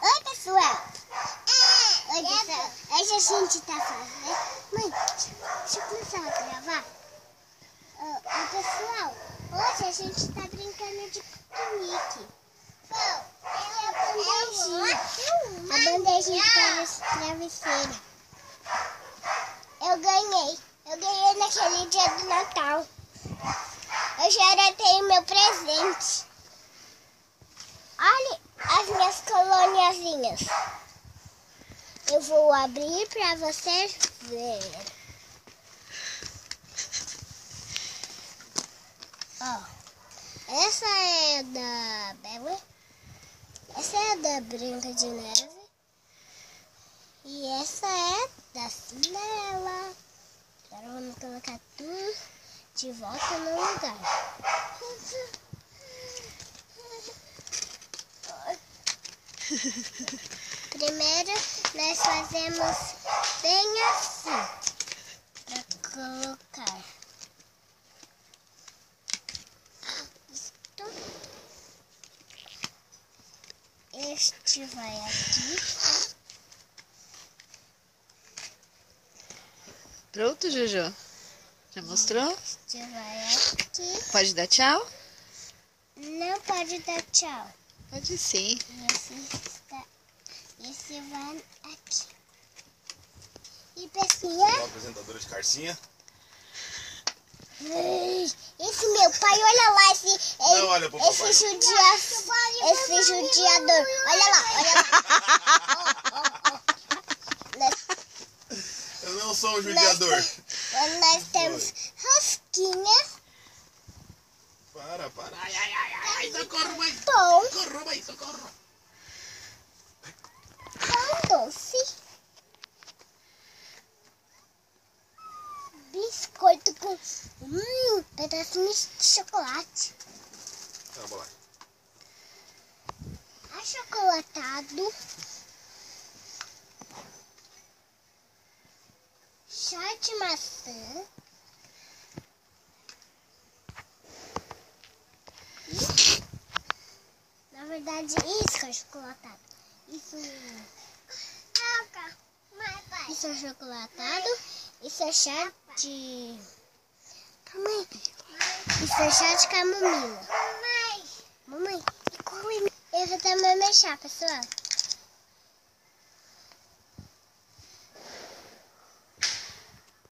Oi, pessoal. Oi, pessoal. Hoje a gente tá fazendo... Mãe, deixa eu começar a gravar. Oi, pessoal. Hoje a gente tá brincando de piquenique. A bandejinha de travesseiro. Eu ganhei. Eu ganhei naquele dia do Natal. Eu já tenho meu presente. Olha as minhas coloniazinhas. Eu vou abrir para vocês verem. Ó, essa é da Bela. Essa é da Branca de Neve. E essa é da Cinderela. Agora vamos colocar tudo de volta no lugar. Primeiro nós fazemos bem assim para colocar isto. Este vai aqui. Pronto, Jojo? Já mostrou? Este vai aqui. Pode dar tchau? Não pode dar tchau. Pode sim. Esse vai aqui. E Pecinha? Apresentadora de Carcinha. Esse meu pai, olha lá, Não, olha pro papai. esse judiador. Olha lá. Eu não sou um judiador. Nós temos rosquinha. Para. Ai, socorro, mãe. Pão. Socorro, mãe, socorro. Pão doce. Biscoito com pedacinhos de chocolate. Tá bom. Achocolatado. Chá de maçã. Na verdade, isso é chocolatado. Isso é chocolatado. Isso é chá de... Mamãe. Isso é chá de camomila. Mamãe, e qual é? Eu vou tomar meu chá, pessoal.